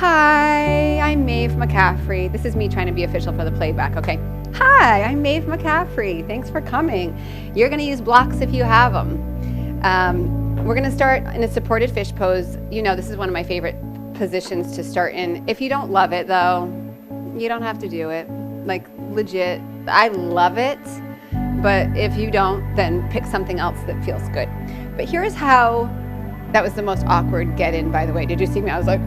Hi, I'm Maeve McCaffrey. This is me trying to be official for the playback, okay? Hi, I'm Maeve McCaffrey. Thanks for coming. You're gonna use blocks if you have them. We're gonna start in a supported fish pose. You know, this is one of my favorite positions to start in. If you don't love it though, you don't have to do it. Like legit, I love it, but if you don't, then pick something else that feels good. But here's how, that was the most awkward get in, by the way. Did you see me? I was like,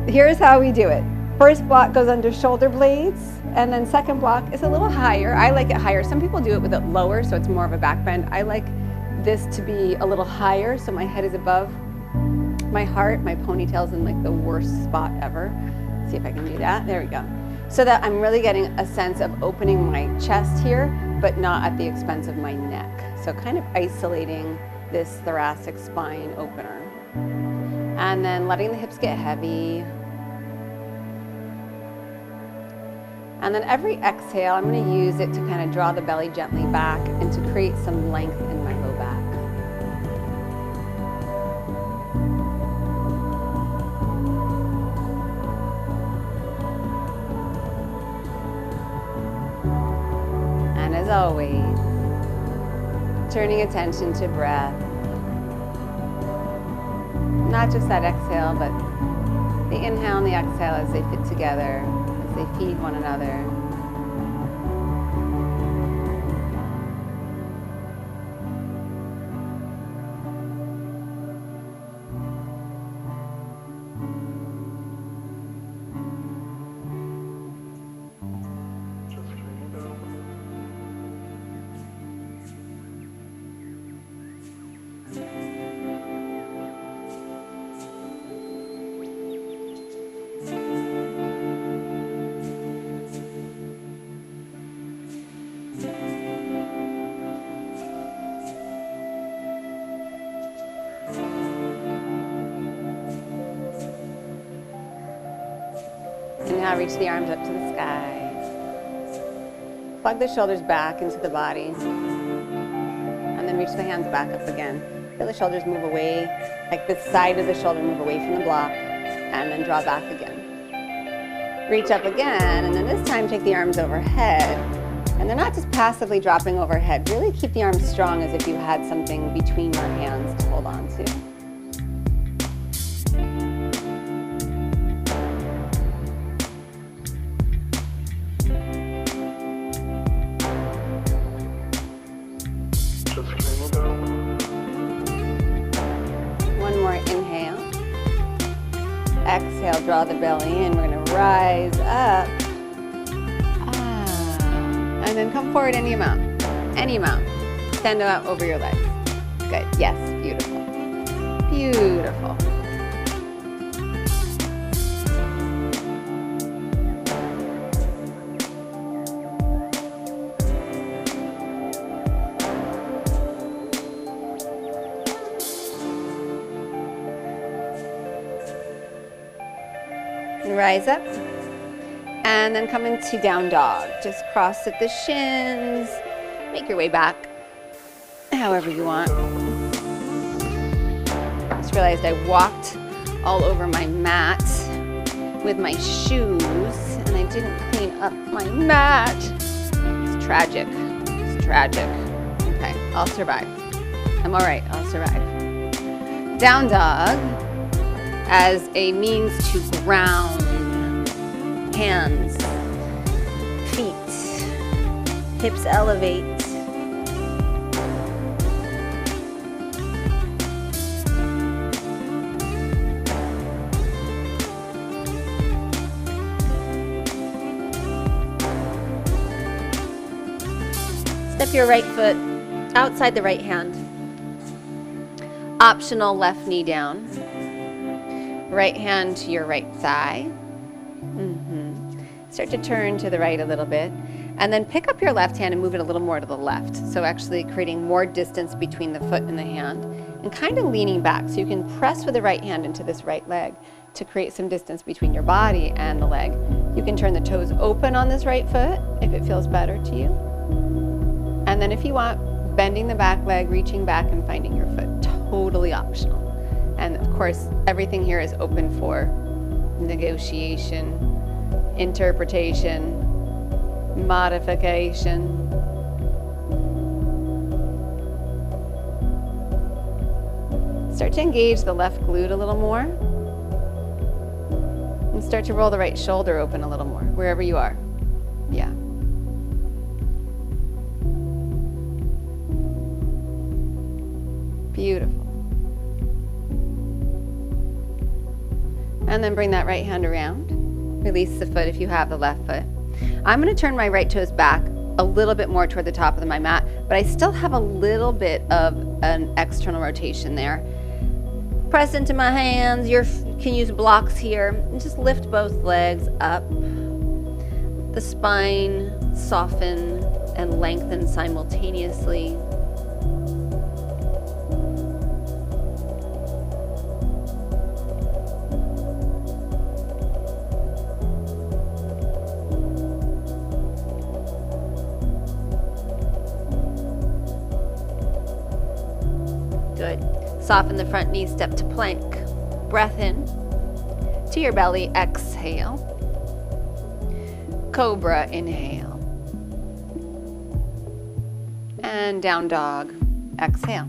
here's how we do it. First block goes under shoulder blades, and then second block is a little higher. I like it higher. Some people do it with it lower, so it's more of a back bend. I like this to be a little higher, so my head is above my heart. My ponytail's in like the worst spot ever. See if I can do that. There we go. So that I'm really getting a sense of opening my chest here, but not at the expense of my neck. So kind of isolating this thoracic spine opener. And then letting the hips get heavy. And then every exhale, I'm going to use it to kind of draw the belly gently back and to create some length in my low back. And as always, turning attention to breath. Not just that exhale, but the inhale and the exhale as they fit together, as they feed one another. And now reach the arms up to the sky. Plug the shoulders back into the body. And then reach the hands back up again. Feel the shoulders move away, like the side of the shoulder move away from the block, and then draw back again. Reach up again, and then this time take the arms overhead. And they're not just passively dropping overhead. Really keep the arms strong as if you had something between your hands to hold on to. One more inhale. Exhale, draw the belly in. We're going to rise up. And then come forward any amount. Any amount. Stand out over your legs. Good. Yes. Beautiful. Beautiful. Rise up, and then come into down dog. Just cross at the shins, make your way back, however you want. Just realized I walked all over my mat with my shoes, and I didn't clean up my mat. It's tragic, it's tragic. Okay, I'll survive. I'm all right, I'll survive. Down dog as a means to ground. Hands, feet, hips elevate. Step your right foot outside the right hand. Optional left knee down. Right hand to your right thigh. Start to turn to the right a little bit, and then pick up your left hand and move it a little more to the left. So actually creating more distance between the foot and the hand, and kind of leaning back. So you can press with the right hand into this right leg to create some distance between your body and the leg. You can turn the toes open on this right foot if it feels better to you. And then if you want, bending the back leg, reaching back and finding your foot, totally optional. And of course, everything here is open for negotiation, interpretation, modification. Start to engage the left glute a little more. And start to roll the right shoulder open a little more, wherever you are. Yeah. Beautiful. And then bring that right hand around. Release the foot if you have the left foot. I'm going to turn my right toes back a little bit more toward the top of my mat, but I still have a little bit of an external rotation there. Press into my hands. You can use blocks here. And just lift both legs up. The spine soften and lengthen simultaneously. Good. Soften the front knee, step to plank. Breath in. To your belly, exhale. Cobra, inhale. And down dog, exhale.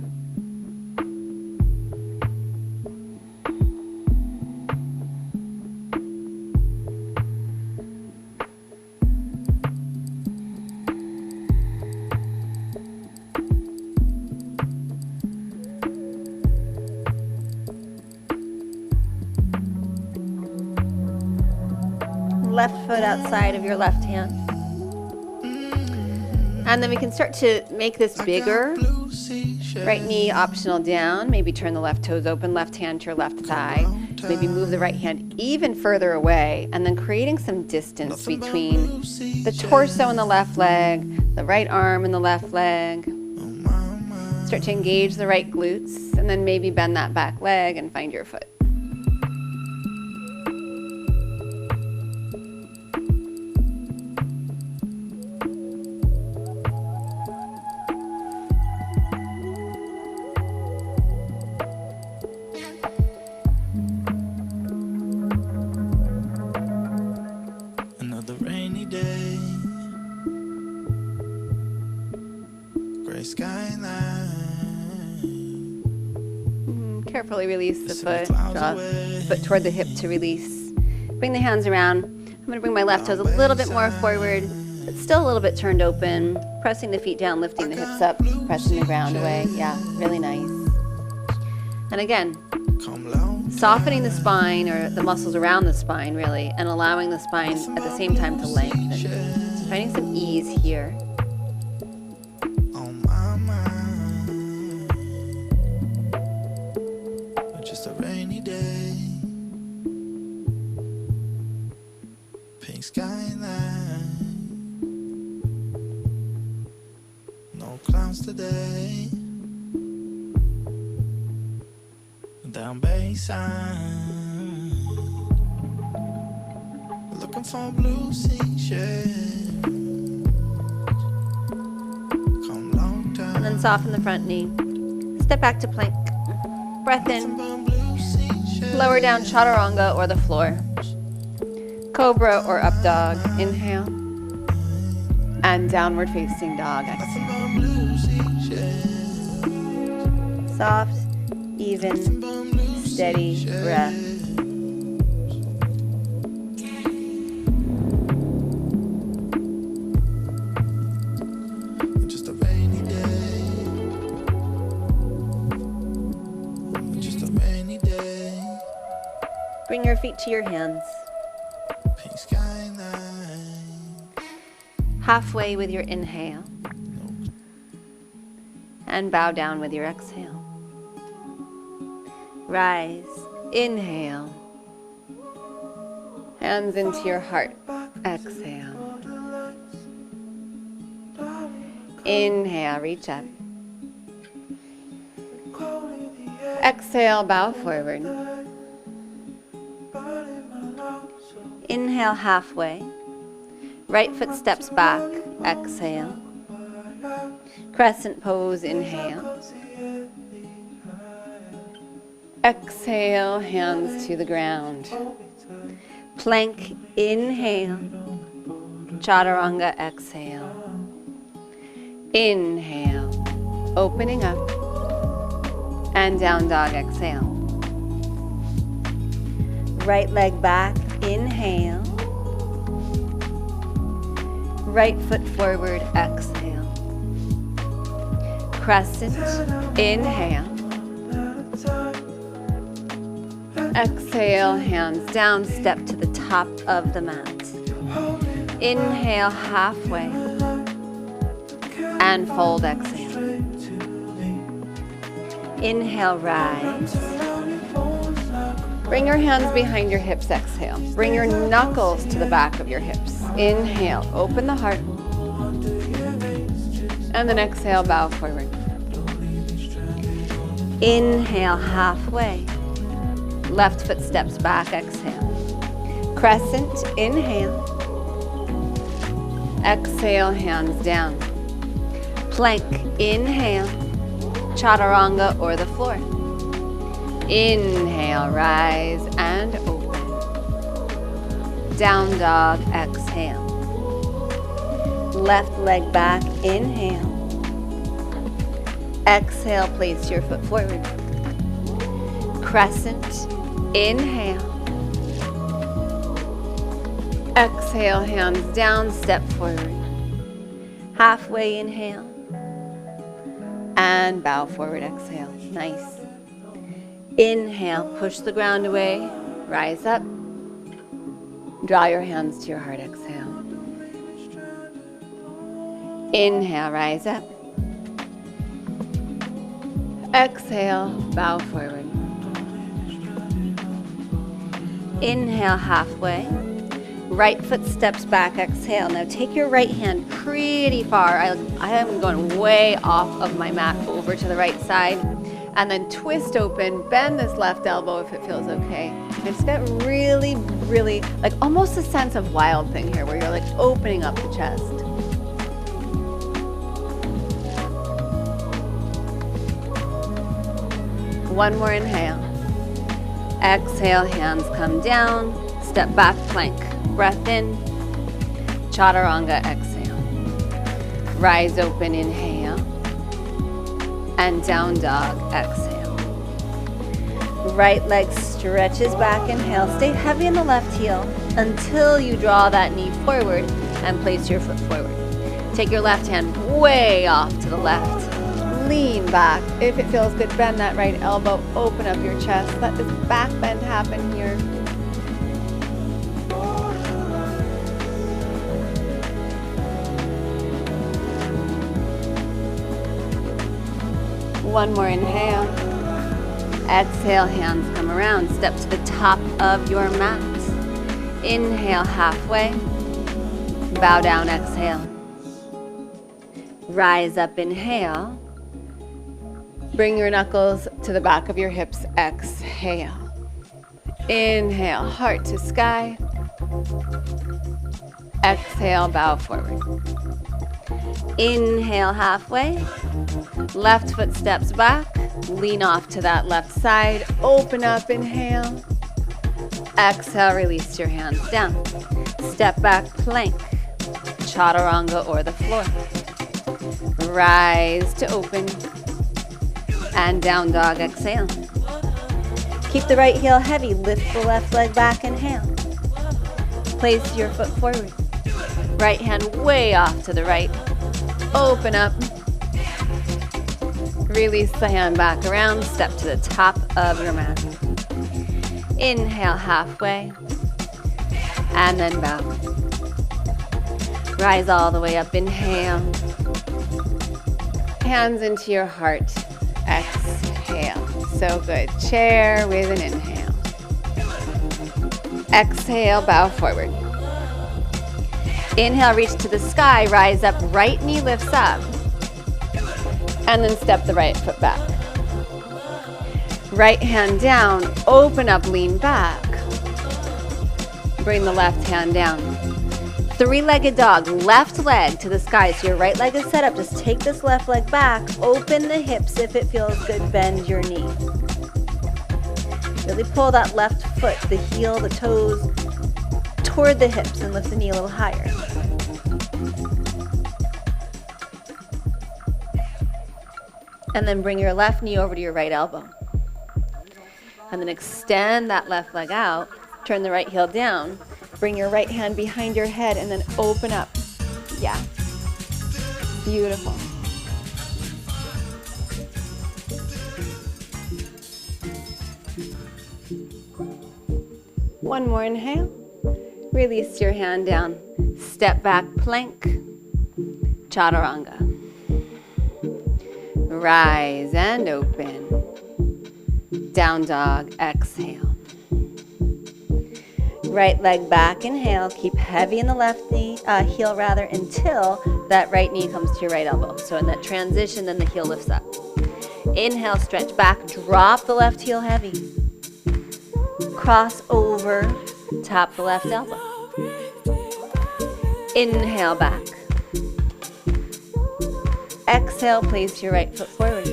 Left foot outside of your left hand. And then we can start to make this bigger. Right knee optional down. Maybe turn the left toes open, left hand to your left thigh. Maybe move the right hand even further away, and then creating some distance between the torso and the left leg, the right arm and the left leg. Start to engage the right glutes, and then maybe bend that back leg and find your foot. Carefully release the foot, draw the foot toward the hip to release. Bring the hands around. I'm going to bring my left toes a little bit more forward, but still a little bit turned open. Pressing the feet down, lifting the hips up, pressing the ground away. Yeah, really nice. And again, softening the spine, or the muscles around the spine really, and allowing the spine at the same time to lengthen. So finding some ease here. Just a rainy day, pink skyline, no clouds today, down Bayside, looking for blue seashell, come long time. And then soften the front knee, step back to plank, breath in. Lower down chaturanga or the floor. Cobra or up dog, inhale. And downward facing dog, exhale. Soft, even, steady breath. Just a rainy day. Just a rainy day. Bring your feet to your hands. Pink skyline. Halfway with your inhale. And bow down with your exhale. Rise. Inhale. Hands into your heart. Exhale. Inhale, reach up. Exhale, bow forward. Inhale halfway. Right foot steps back. Exhale. Crescent pose, inhale. Exhale, hands to the ground. Plank, inhale. Chaturanga, exhale. Inhale, opening up. And down dog, exhale. Right leg back, inhale. Right foot forward, exhale. Crescent, inhale. Exhale, hands down, step to the top of the mat. Inhale, halfway. And fold, exhale. Inhale, rise. Bring your hands behind your hips, exhale. Bring your knuckles to the back of your hips. Inhale, open the heart. And then exhale, bow forward. Inhale, halfway. Left foot steps back, exhale. Crescent, inhale. Exhale, hands down. Plank, inhale. Chaturanga or the floor. Inhale, rise and open. Down dog, exhale. Left leg back, inhale. Exhale, place your foot forward. Crescent, inhale. Exhale, hands down, step forward. Halfway inhale. And bow forward, exhale. Nice. Inhale, push the ground away. Rise up. Draw your hands to your heart, exhale. Inhale, rise up. Exhale, bow forward. Inhale, halfway. Right foot steps back, exhale. Now take your right hand pretty far. I am going way off of my mat over to the right side. And then twist open, bend this left elbow if it feels okay. And just get really, really, like almost a sense of wild thing here where you're like opening up the chest. One more inhale. Exhale, hands come down. Step back, plank. Breath in. Chaturanga, exhale. Rise open, inhale. And down dog, exhale. Right leg stretches back, inhale. Stay heavy in the left heel until you draw that knee forward and place your foot forward. Take your left hand way off to the left. Lean back. If it feels good, bend that right elbow. Open up your chest. Let this back bend happen here. One more inhale. Exhale, hands come around. Step to the top of your mat. Inhale, halfway. Bow down, exhale. Rise up, inhale. Bring your knuckles to the back of your hips. Exhale. Inhale, heart to sky. Exhale, bow forward. Inhale, halfway. Left foot steps back. Lean off to that left side. Open up, inhale. Exhale, release your hands down. Step back, plank. Chaturanga or the floor. Rise to open. And down dog, exhale. Keep the right heel heavy. Lift the left leg back, inhale. Place your foot forward. Right hand way off to the right. Open up. Release the hand back around. Step to the top of your mat. Inhale, halfway. And then bow. Rise all the way up. Inhale. Hands into your heart. Exhale. So good. Chair with an inhale. Exhale, bow forward. Inhale, reach to the sky. Rise up. Right knee lifts up. And then step the right foot back. Right hand down. Open up, lean back. Bring the left hand down. Three-legged dog, left leg to the sky. So your right leg is set up. Just take this left leg back. Open the hips if it feels good. Bend your knee. Really pull that left foot, the heel, the toes, toward the hips and lift the knee a little higher. And then bring your left knee over to your right elbow. And then extend that left leg out, turn the right heel down, bring your right hand behind your head and then open up. Yeah, beautiful. One more inhale, release your hand down, step back plank, chaturanga. Rise and open. Down dog, exhale. Right leg back, inhale. Keep heavy in the left knee, heel rather, until that right knee comes to your right elbow. So in that transition, then the heel lifts up. Inhale, stretch back, drop the left heel heavy. Cross over, tap the left elbow. Inhale back. Exhale, place your right foot forward.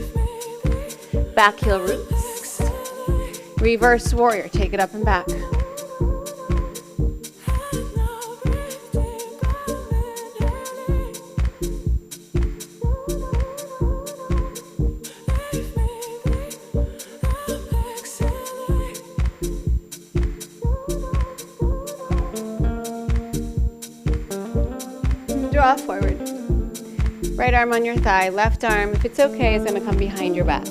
Back heel roots. Reverse warrior, take it up and back. Draw forward. Right arm on your thigh, left arm, if it's okay, is going to come behind your back.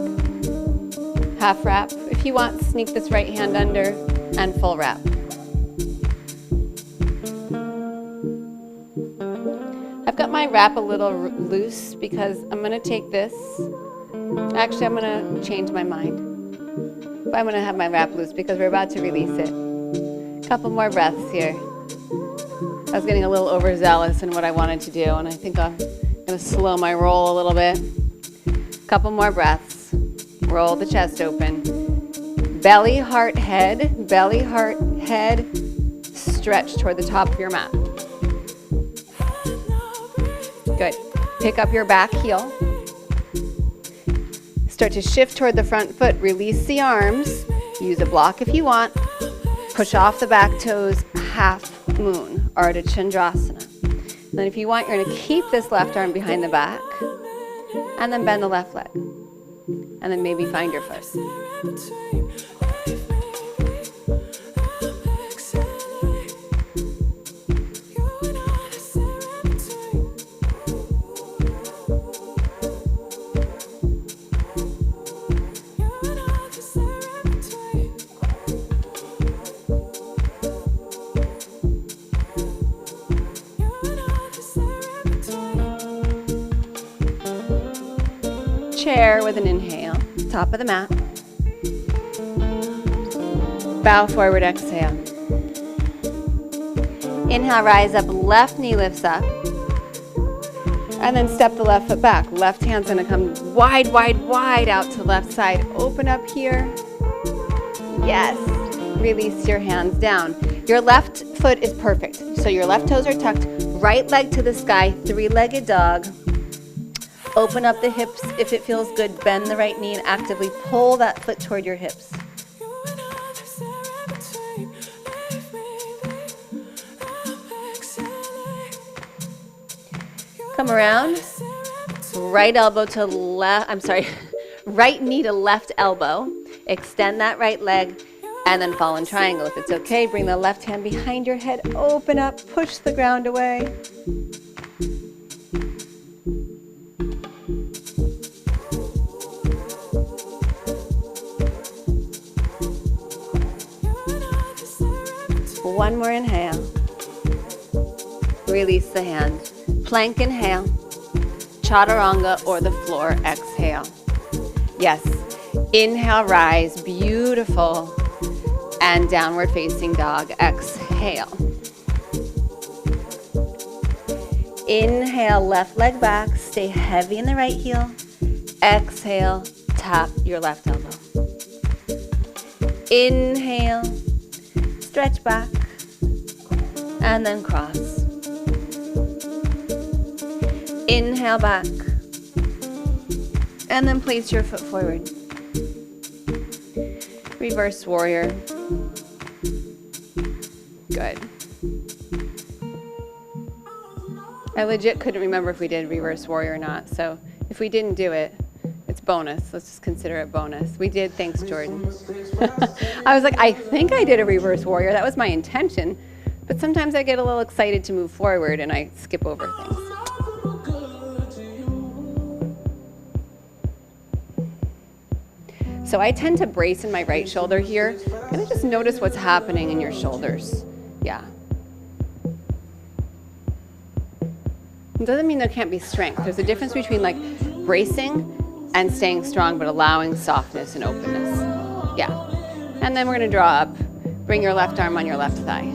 Half wrap. If you want, sneak this right hand under and full wrap. I've got my wrap a little loose because I'm going to take this. Actually, I'm going to change my mind. But I'm going to have my wrap loose because we're about to release it. Couple more breaths here. I was getting a little overzealous in what I wanted to do, and I think I'm going to slow my roll a little bit. Couple more breaths. Roll the chest open. Belly, heart, head. Stretch toward the top of your mat. Good. Pick up your back heel. Start to shift toward the front foot. Release the arms. Use a block if you want. Push off the back toes, half moon, Ardha Chandrasana. And then if you want, you're going to keep this left arm behind the back and then bend the left leg. And then maybe find your foot. Chair with an inhale, top of the mat. Bow forward, exhale. Inhale, rise up, left knee lifts up. And then step the left foot back. Left hand's gonna come wide, wide, wide out to the left side. Open up here. Yes. Release your hands down. Your left foot is perfect. So your left toes are tucked. Right leg to the sky, three-legged dog. Open up the hips if it feels good. Bend the right knee and actively pull that foot toward your hips. Come around. Right elbow to left, right knee to left elbow. Extend that right leg and then fall in triangle. If it's okay, bring the left hand behind your head. Open up, push the ground away. One more inhale. Release the hand. Plank inhale. Chaturanga or the floor exhale. Yes. Inhale, rise. Beautiful. And downward facing dog. Exhale. Inhale, left leg back. Stay heavy in the right heel. Exhale, tap your left elbow. Inhale. Stretch back, and then cross. Inhale back, and then place your foot forward. Reverse warrior. Good. I legit couldn't remember if we did reverse warrior or not, so if we didn't do it, it's bonus. Let's just consider it bonus. We did, thanks, Jordan. I was like, I think I did a reverse warrior. That was my intention. But sometimes I get a little excited to move forward and I skip over things. So I tend to brace in my right shoulder here. Kind of just notice what's happening in your shoulders. Yeah. It doesn't mean there can't be strength. There's a difference between like bracing and staying strong, but allowing softness and openness. Yeah. And then we're gonna draw up. Bring your left arm on your left thigh.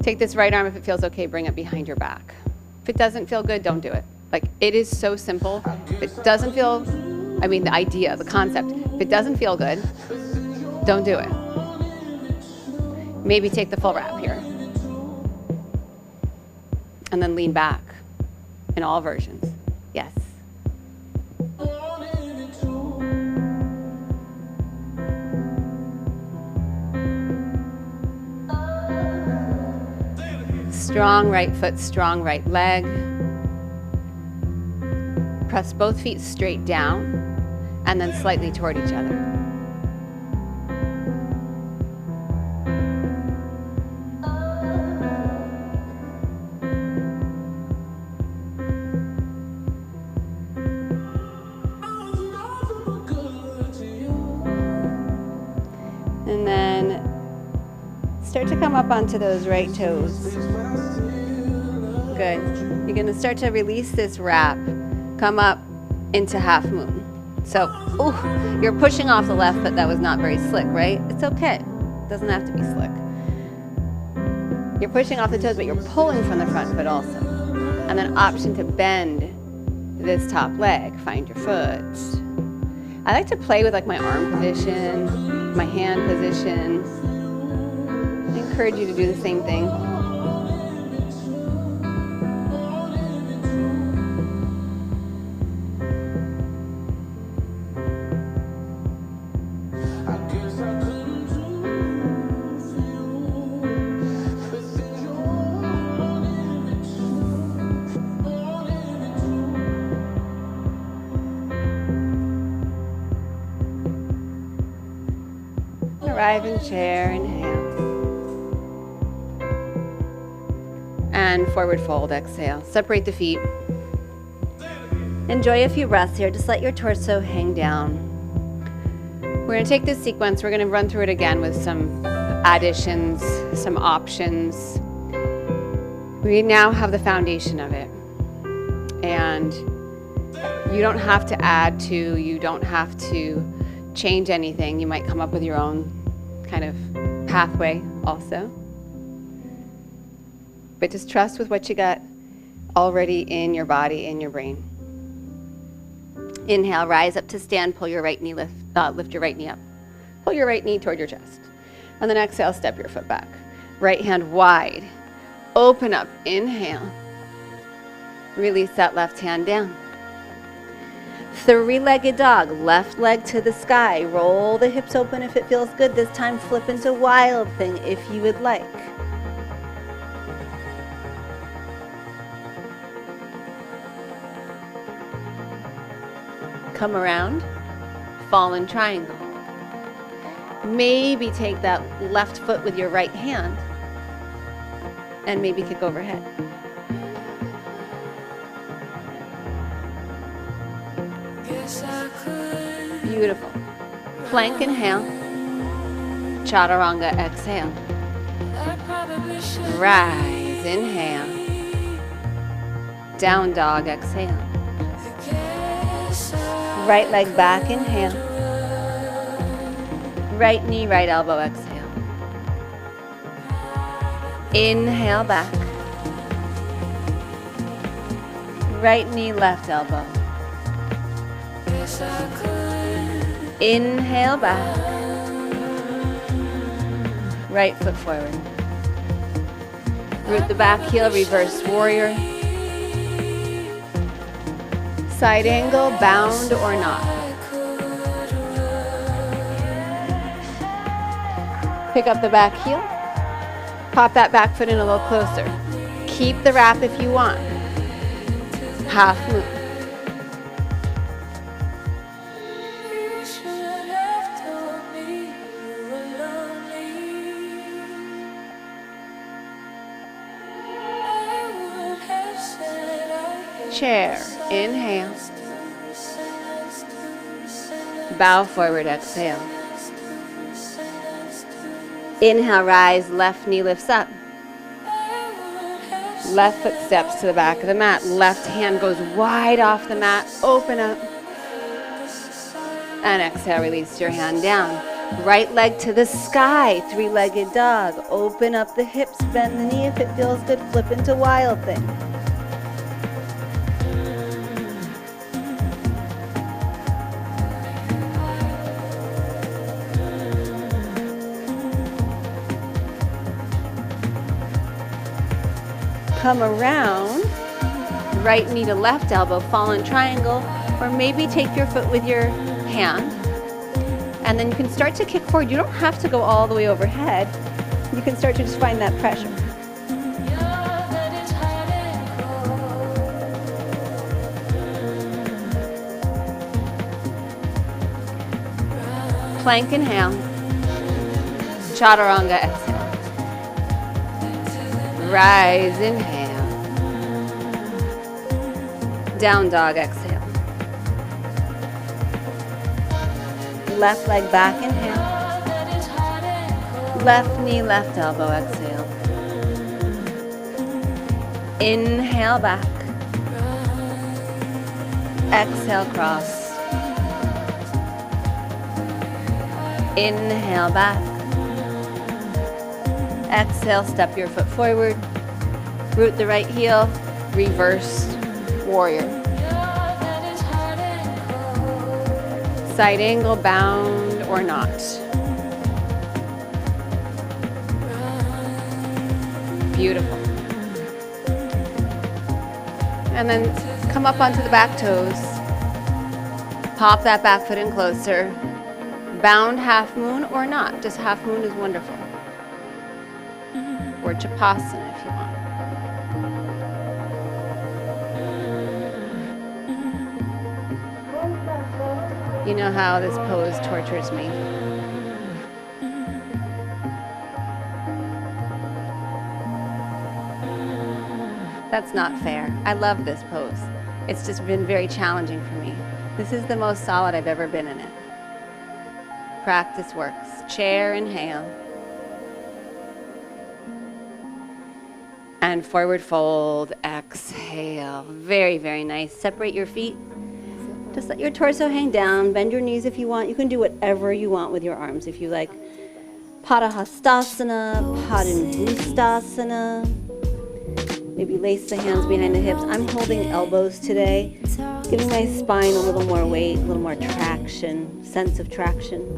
Take this right arm, if it feels okay, bring it behind your back. If it doesn't feel good, don't do it. Like, it is so simple. If it doesn't feel, I mean, the idea, the concept, if it doesn't feel good, don't do it. Maybe take the full wrap here. And then lean back in all versions. Yes. Strong right foot, strong right leg. Press both feet straight down and then slightly toward each other. And then start to come up onto those right toes. Good. You're going to start to release this wrap. Come up into half moon. So, ooh, you're pushing off the left foot that was not very slick, right? It's okay. It doesn't have to be slick. You're pushing off the toes, but you're pulling from the front foot also. And then option to bend this top leg. Find your foot. I like to play with like my arm position, my hand position. I encourage you to do the same thing. Arrive in chair, inhale. And forward fold, exhale. Separate the feet. Enjoy a few breaths here. Just let your torso hang down. We're going to take this sequence. We're going to run through it again with some additions, some options. We now have the foundation of it. And you don't have to add to, you don't have to change anything. You might come up with your own kind of pathway also. But just trust with what you got already in your body, in your brain. Inhale, rise up to stand, pull your right knee, lift your right knee up. Pull your right knee toward your chest. And then exhale, step your foot back. Right hand wide. Open up, inhale. Release that left hand down. Three-legged dog, left leg to the sky. Roll the hips open if it feels good. This time flip into wild thing if you would like. Come around, fallen triangle. Maybe take that left foot with your right hand and maybe kick overhead. Beautiful. Plank, inhale. Chaturanga, exhale. Rise, inhale. Down dog, exhale. Right leg back, inhale. Right knee, right elbow, exhale. Inhale back. Right knee, left elbow. Inhale back. Right foot forward. Root the back heel, reverse warrior. Side angle, bound or not. Pick up the back heel. Pop that back foot in a little closer. Keep the wrap if you want. Half moon. Chair. Inhale. Bow forward, exhale. Inhale, rise, left knee lifts up. Left foot steps to the back of the mat. Left hand goes wide off the mat. Open up. And exhale, release your hand down. Right leg to the sky, three-legged dog. Open up the hips, bend the knee if it feels good. Flip into wild thing. Come around, right knee to left elbow, fall in triangle, or maybe take your foot with your hand, and then you can start to kick forward. You don't have to go all the way overhead. You can start to just find that pressure. Plank inhale, chaturanga exhale. Rise, inhale. Down dog, exhale. Left leg back, inhale. Left knee, left elbow, exhale. Inhale back. Exhale, cross. Inhale back. Exhale, step your foot forward. Root the right heel. Reverse warrior. Side angle, bound or not. Beautiful. And then come up onto the back toes. Pop that back foot in closer. Bound half moon or not. Just half moon is wonderful. Or Chapasana if you want. You know how this pose tortures me. That's not fair. I love this pose. It's just been very challenging for me. This is the most solid I've ever been in it. Practice works. Chair, inhale. And forward fold, exhale. Very, very nice. Separate your feet. Just let your torso hang down. Bend your knees if you want. You can do whatever you want with your arms. If you like Padahastasana, Padangustasana. Maybe lace the hands behind the hips. I'm holding elbows today, giving my spine a little more weight, a little more traction, sense of traction.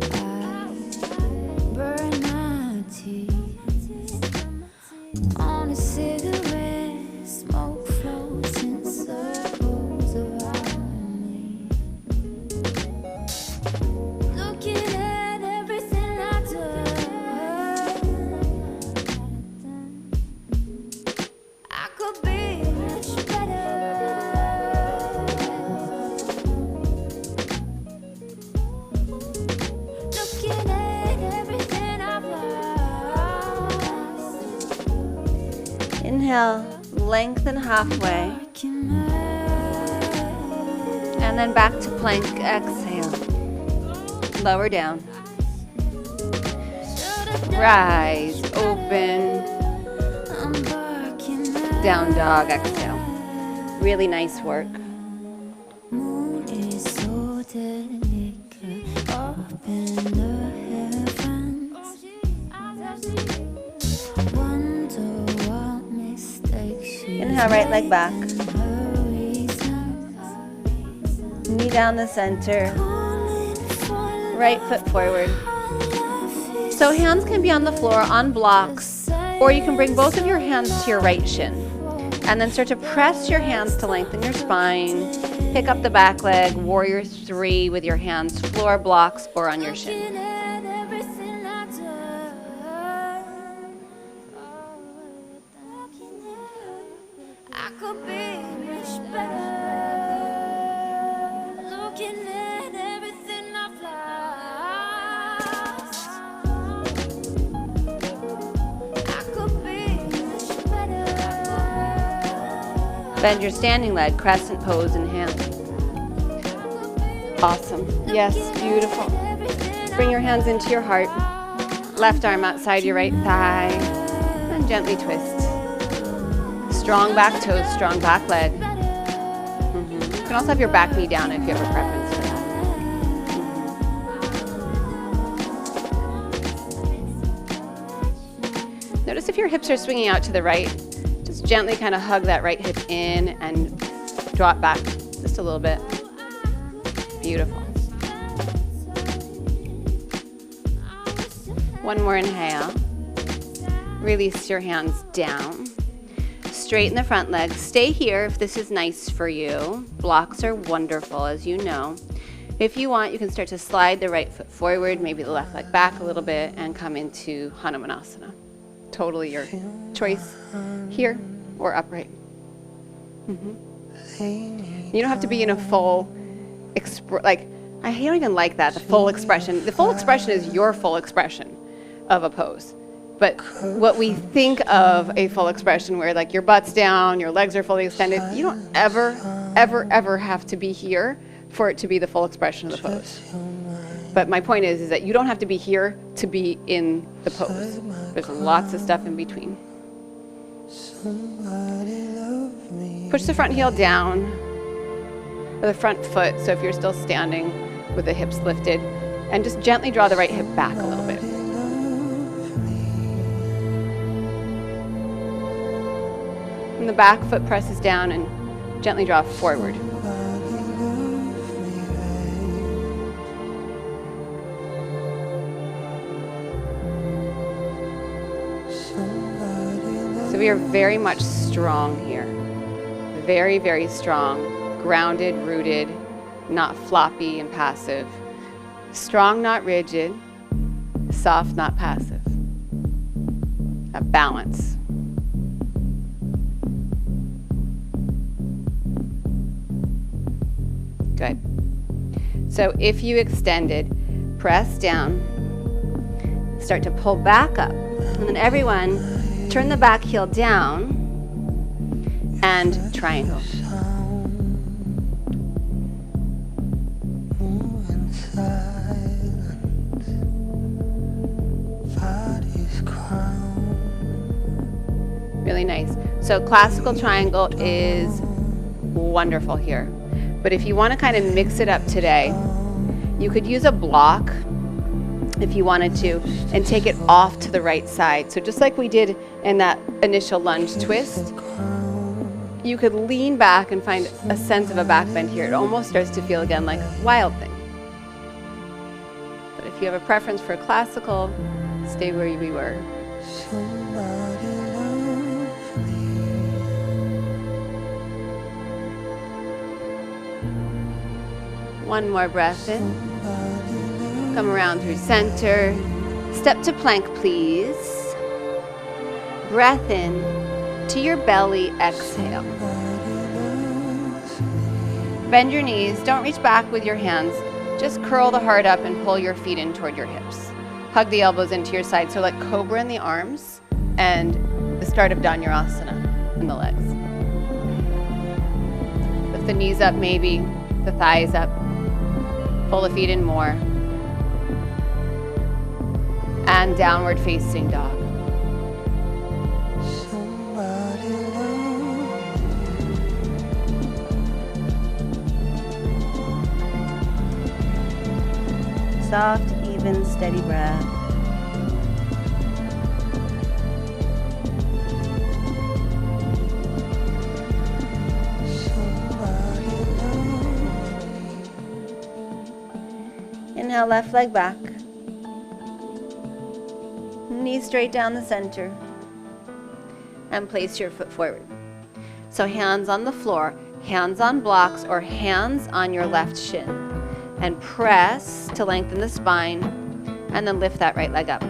Inhale, lengthen halfway. And then back to plank, exhale. Lower down. Rise, open. Down dog, exhale. Really nice work. Inhale, right leg back. Knee down the center. Right foot forward. So hands can be on the floor on blocks, or you can bring both of your hands to your right shin. And then start to press your hands to lengthen your spine. Pick up the back leg, warrior three with your hands, floor blocks, or on your shin. could be much better. Looking at everything I've lost. I could be much better. Bend your standing leg, crescent pose in hand. Awesome. Yes, beautiful. Bring your hands into your heart. Left arm outside your right thigh. And gently twist. Strong back toes, strong back leg. You can also have your back knee down if you have a preference for that. Notice if your hips are swinging out to the right, just gently kind of hug that right hip in and draw it back just a little bit. Beautiful. One more inhale. Release your hands down. Straighten the front leg. Stay here if this is nice for you. Blocks are wonderful, as you know. If you want, you can start to slide the right foot forward, maybe the left leg back a little bit, and come into Hanumanasana. Totally your choice, here or upright. You don't have to be in a full, I don't even like that, the full expression. The full expression is your full expression of a pose. But what we think of a full expression where like your butt's down, your legs are fully extended, you don't ever, ever, ever have to be here for it to be the full expression of the pose. But my point is that you don't have to be here to be in the pose. There's lots of stuff in between. Push the front heel down, or the front foot, so if you're still standing with the hips lifted, and just gently draw the right hip back a little bit. And the back foot presses down and gently draw forward. So we are very much strong here. Very, very strong. Grounded, rooted, not floppy and passive. Strong, not rigid. Soft, not passive. A balance. Good. So if you extended, press down, start to pull back up. And then everyone, turn the back heel down and triangle. Really nice. So classical triangle is wonderful here. But if you want to kind of mix it up today, you could use a block if you wanted to and take it off to the right side. So just like we did in that initial lunge twist, you could lean back and find a sense of a back bend here. It almost starts to feel again like Wild Thing. But if you have a preference for classical, stay where we were. One more breath in. Come around through center. Step to plank, please. Breath in to your belly, exhale. Bend your knees. Don't reach back with your hands. Just curl the heart up and pull your feet in toward your hips. Hug the elbows into your side. So like cobra in the arms and the start of Dhanurasana in the legs. Lift the knees up maybe, the thighs up. Pull the feet in more. And downward facing dog. Soft, even, steady breath. Inhale, left leg back. Knees straight down the center. And place your foot forward. So hands on the floor, hands on blocks, or hands on your left shin. And press to lengthen the spine, and then lift that right leg up.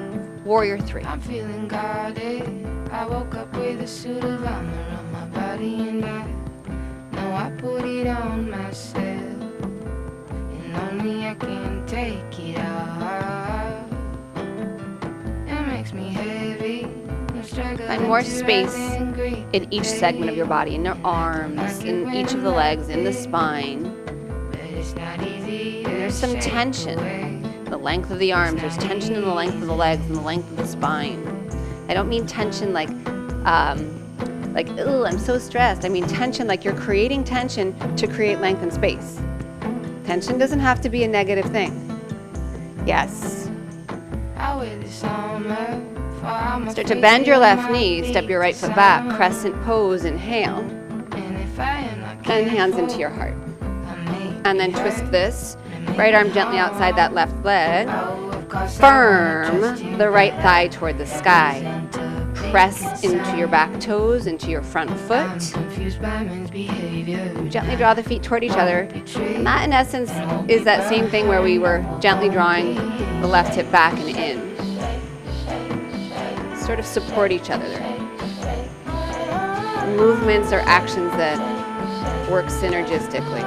Warrior 3. I'm feeling guarded. I woke up with a suit of armor on my body and I myself, and only I can take it out. It makes me heavy. Find more space in each segment of your body, in your arms, in each of the legs, in the spine. And there's some tension. The length of the arms, there's tension in the length of the legs and the length of the spine. I don't mean tension like, oh, I'm so stressed. I mean tension like you're creating tension to create length and space. Tension doesn't have to be a negative thing. Yes. Start to bend your left knee, step your right foot back, crescent pose, inhale. And hands into your heart. And then twist this. Right arm gently outside that left leg. Firm the right thigh toward the sky. Press into your back toes, into your front foot. Gently draw the feet toward each other. And that, in essence, is that same thing where we were gently drawing the left hip back and in. Sort of support each other there. Movements or actions that work synergistically.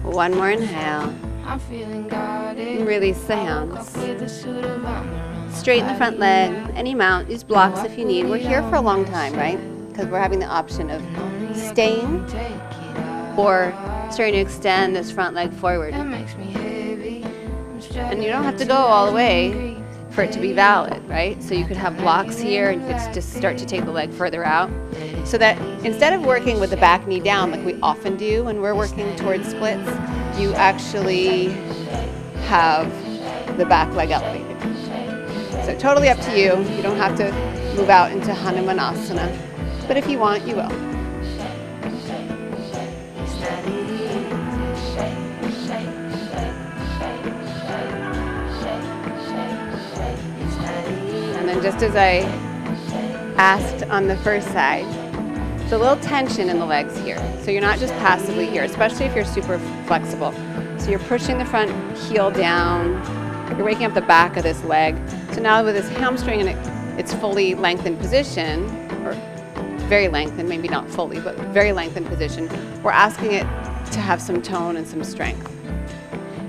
One more inhale. And release the hands. Straighten the front leg. Any mount. Use blocks if you need. We're here for a long time, right? Because we're having the option of staying or starting to extend this front leg forward. And you don't have to go all the way for it to be valid, right? So you could have blocks here and you could just start to take the leg further out. So that instead of working with the back knee down like we often do when we're working towards splits, you actually have the back leg elevated. So totally up to you. You don't have to move out into Hanumanasana, but if you want, you will. And then just as I asked on the first side, there's a little tension in the legs here. So you're not just passively here, especially if you're super flexible. So you're pushing the front heel down. You're waking up the back of this leg. So now with this hamstring and it's fully lengthened position, or very lengthened, maybe not fully, but very lengthened position, we're asking it to have some tone and some strength.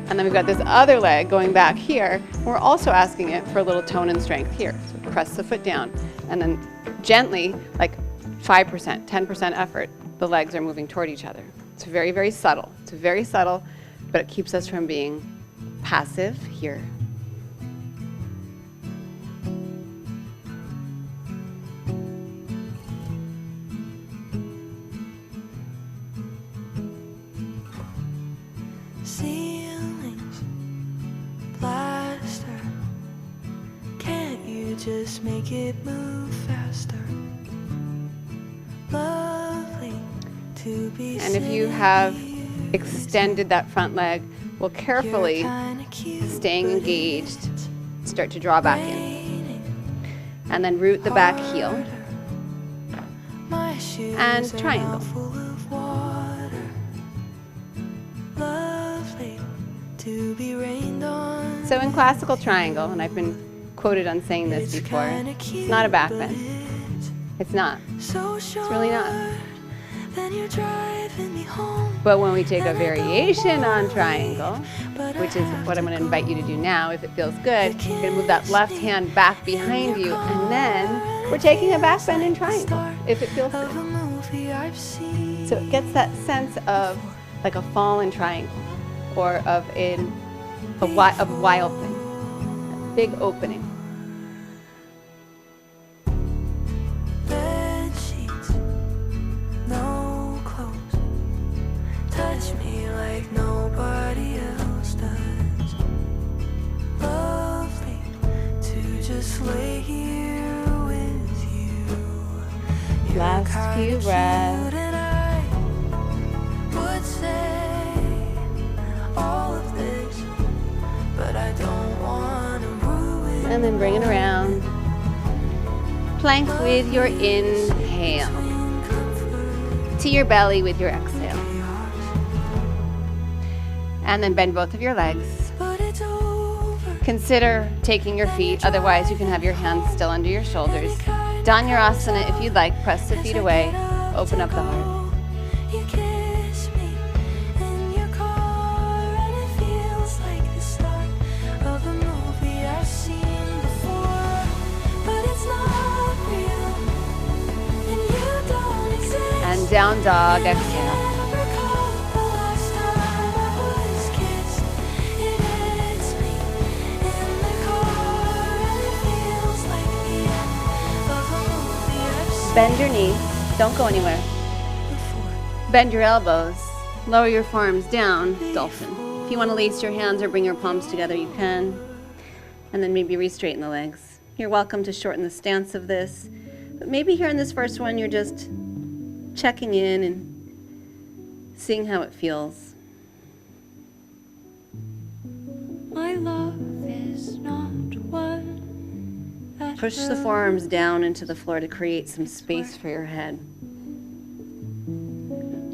And then we've got this other leg going back here. We're also asking it for a little tone and strength here. So press the foot down and then gently, like 5%, 10% effort, the legs are moving toward each other. It's very, very subtle. It's very subtle, but it keeps us from being passive here. Ceilings plaster. Can't you just make it move faster? Lovely to be. And if you have extended that front leg, we'll carefully, staying engaged, start to draw back in. And then root the back heel. And triangle. So in classical triangle, and I've been quoted on saying this before, it's not a backbend. It's not. It's really not. But when we take a variation on triangle, which is what I'm going to invite you to do now, if it feels good, you're going to move that left hand back behind you, and then we're taking a backbend in triangle, if it feels good. So it gets that sense of like a fallen triangle, or of a wild thing, a big opening. Bed sheets, no clothes. Touch me like nobody else does. Lovely to just lay here with you. Last few breaths. And I would then bring it around. Plank with your inhale. To your belly with your exhale. And then bend both of your legs. Consider taking your feet, otherwise you can have your hands still under your shoulders. Dhanurasana if you'd like, press the feet away, open up the heart. You kiss me in your car, and it feels like the start of a movie I've seen before, but it's not real, and you don't exist. And down dog, exhale. Can't recall the last time I was kissed. It hits me in the car, and it feels like the end of a movie I've seen Bend your knees, don't go anywhere. before. Bend your elbows, lower your forearms down, dolphin. If you want to lace your hands or bring your palms together, you can. And then maybe re-straighten the legs. You're welcome to shorten the stance of this. But maybe here in this first one, you're just checking in and seeing how it feels. My love is not one that Push the forearms down into the floor to create some space for your head.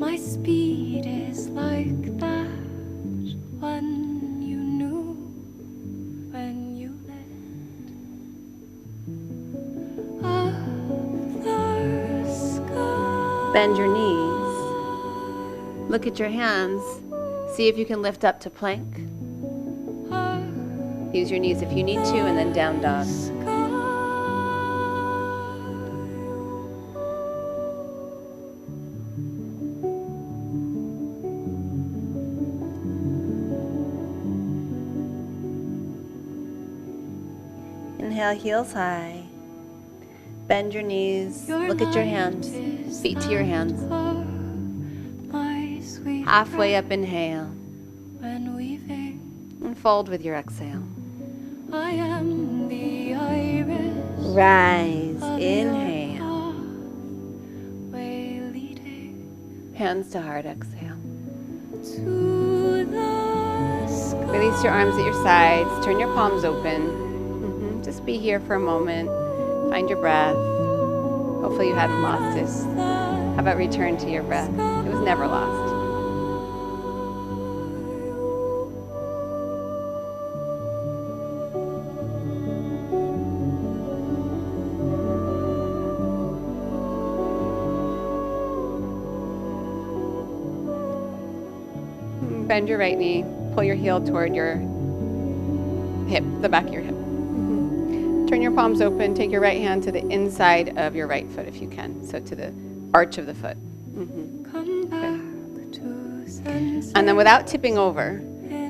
my speed is like that one you knew when you let up the sky. Bend your knees. Look at your hands. See if you can lift up to plank. Use your knees if you need to, and then down dog. Inhale, heels high. Bend your knees. Look at your hands. Feet to your hands. Halfway up, inhale. When weaving, And fold with your exhale. I am the iris. Rise. Inhale. Way leading Hands to heart. Exhale. to the sky. Release your arms at your sides. Turn your palms open. Just be here for a moment. Find your breath. Hopefully you hadn't lost it. How about return to your breath? It was never lost. Bend your right knee. Pull your heel toward your hip, the back of your hip. Turn your palms open. Take your right hand to the inside of your right foot if you can. So to the arch of the foot. Come back to sunset. And then without tipping over,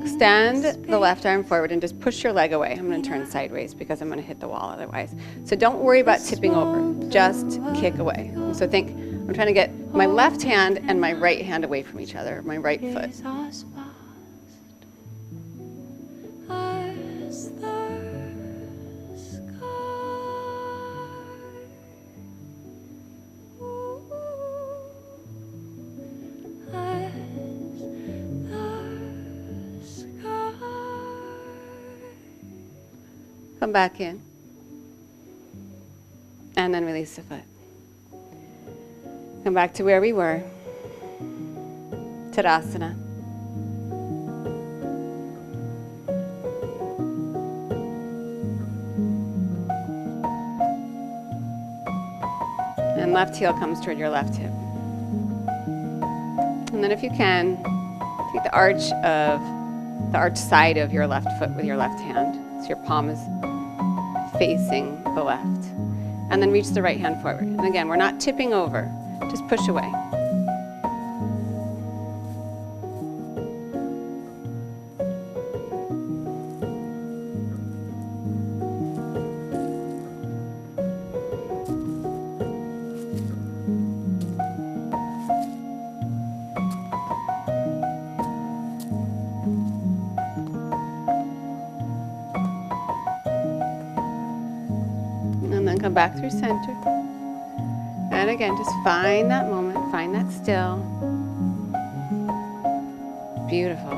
extend the left arm forward and just push your leg away. I'm going to turn sideways because I'm going to hit the wall otherwise. So don't worry about tipping over. Just kick away. So think, I'm trying to get my left hand and my right hand away from each other, my right foot. Is us fast as the sky. As the sky. Come back in. And then release the foot. Come back to where we were. Tadasana. And left heel comes toward your left hip. And then if you can, take the arch side of your left foot with your left hand. So your palm is facing the left. And then reach the right hand forward. And again, we're not tipping over. Just push away. And then come back through center. And again, just find that moment, find that still. Beautiful.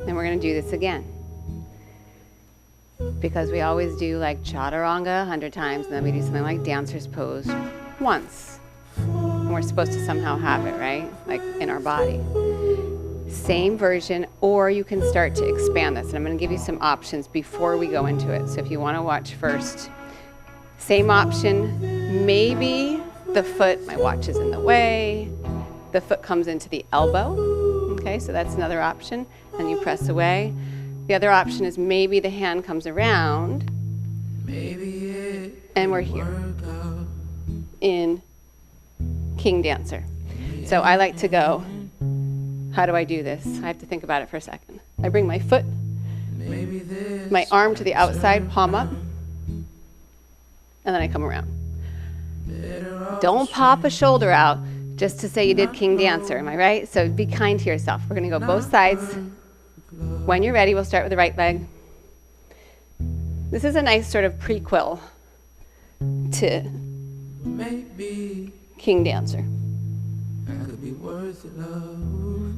Then we're going to do this again. because we always do like chaturanga 100 times, and then we do something like dancer's pose once. And we're supposed to somehow have it, right? Like in our body. Same version, or you can start to expand this. And I'm going to give you some options before we go into it. So if you want to watch first, same option, maybe the foot, my watch is in the way, the foot comes into the elbow. Okay, so that's another option. And you press away. The other option is maybe the hand comes around and we're here in King Dancer. So I like to go, how do I do this? I have to think about it for a second. I bring my foot, my arm to the outside, palm up, and then I come around. Don't pop a shoulder out just to say you did King Dancer, am I right? So be kind to yourself. We're gonna go both sides. When you're ready, we'll start with the right leg. This is a nice sort of prequel to King Dancer. I could be worth the love.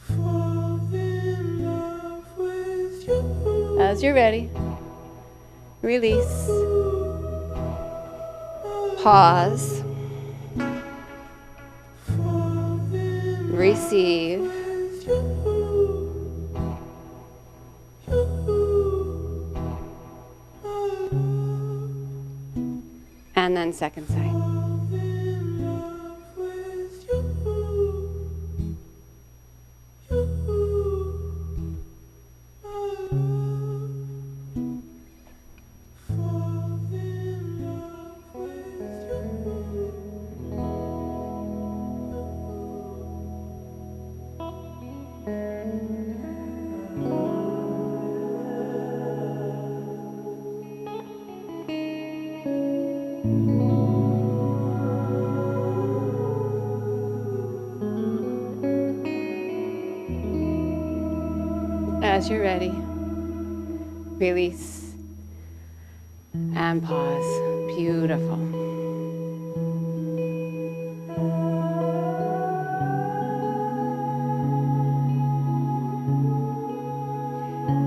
Fall in love with you. As you're ready, release, pause, receive, and then second side. As you're ready, release and pause. Beautiful.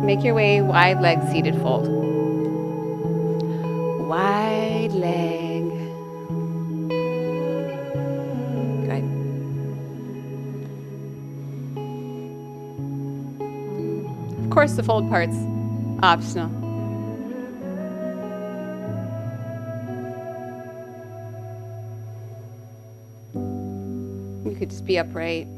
Make your way wide leg seated fold. Wide leg. Good. Of course, the fold part's optional. You could just be upright.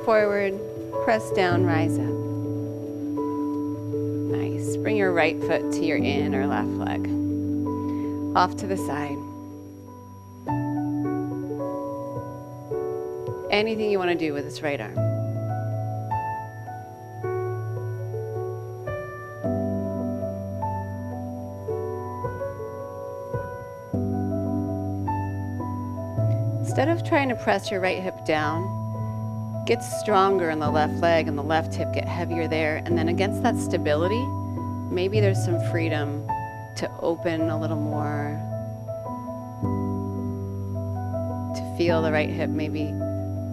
Forward, press down, rise up. Nice. Bring your right foot to your in or left leg. Off to the side. Anything you want to do with this right arm. Instead of trying to press your right hip down, get stronger in the left leg and the left hip, get heavier there. And then against that stability, maybe there's some freedom to open a little more, to feel the right hip maybe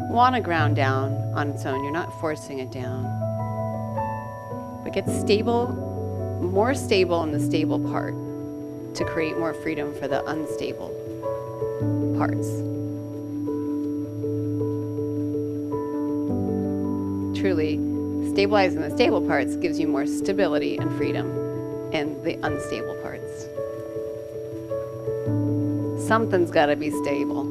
want to ground down on its own. You're not forcing it down. But get stable, more stable in the stable part to create more freedom for the unstable parts. truly, stabilizing the stable parts gives you more stability and freedom in the unstable parts. Something's got to be stable.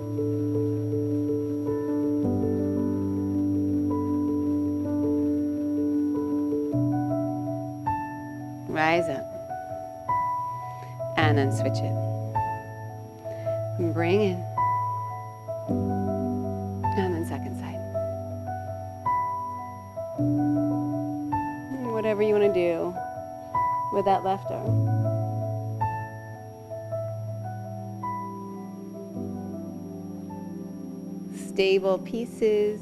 Rise up. And then switch it. Bring in. And then second side. Whatever you want to do with that left arm. Stable pieces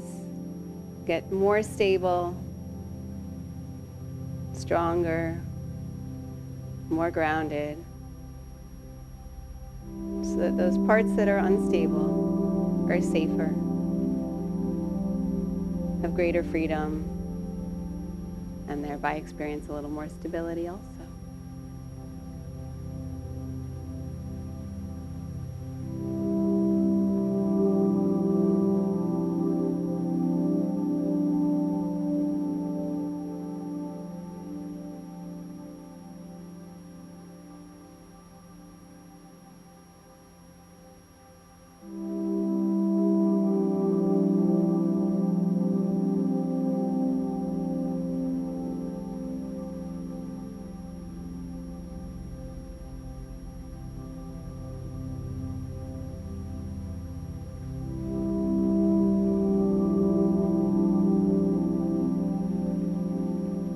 get more stable, stronger, more grounded, so that those parts that are unstable are safer, have greater freedom, and thereby experience a little more stability also.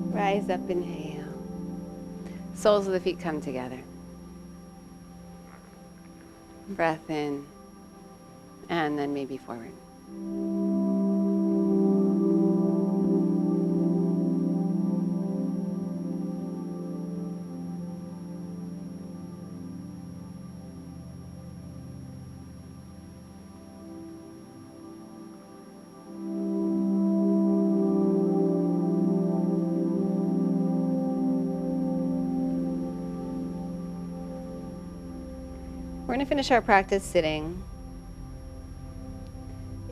Rise up, inhale. Soles of the feet come together. Breath in, and then maybe forward. We're going to finish our practice sitting.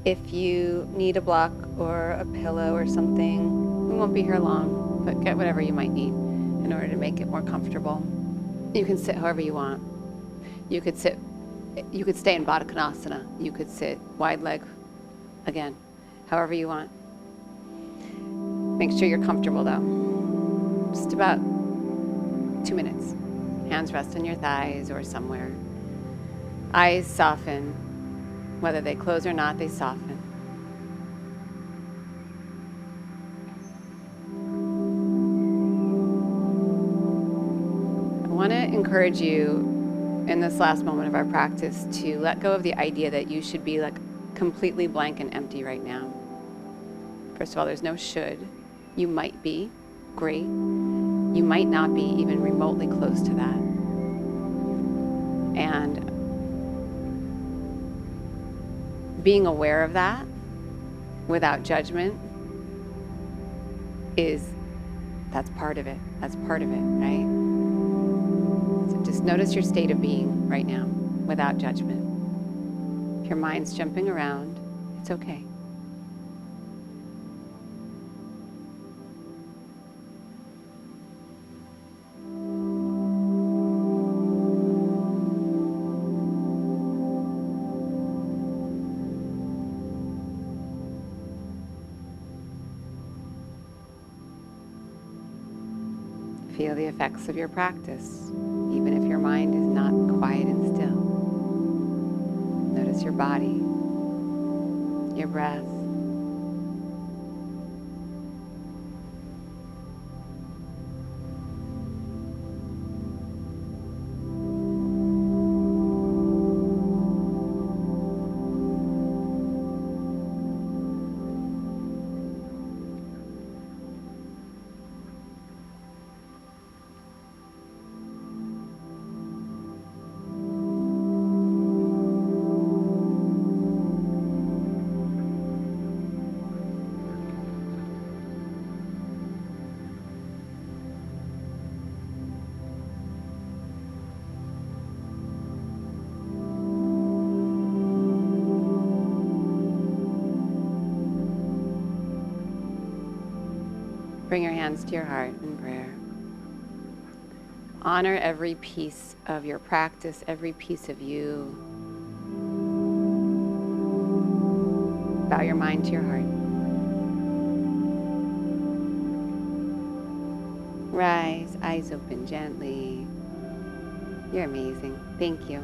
If you need a block or a pillow or something, we won't be here long, but get whatever you might need in order to make it more comfortable. You can sit however you want. You could stay in Baddha Konasana. You could sit wide leg, again, however you want. Make sure you're comfortable though. Just about 2 minutes. Hands rest on your thighs or somewhere. Eyes soften. Whether they close or not, they soften. I want to encourage you in this last moment of our practice to let go of the idea that you should be like completely blank and empty right now. First of all, there's no should. You might be. Great. You might not be even remotely close to that. And being aware of that without judgment that's part of it. That's part of it, right? So just notice your state of being right now without judgment. If your mind's jumping around, it's okay. Feel the effects of your practice, even if your mind is not quiet and still. Notice your body, your breath. Bring your hands to your heart in prayer. Honor every piece of your practice, every piece of you. Bow your mind to your heart. Rise, eyes open gently. You're amazing. Thank you.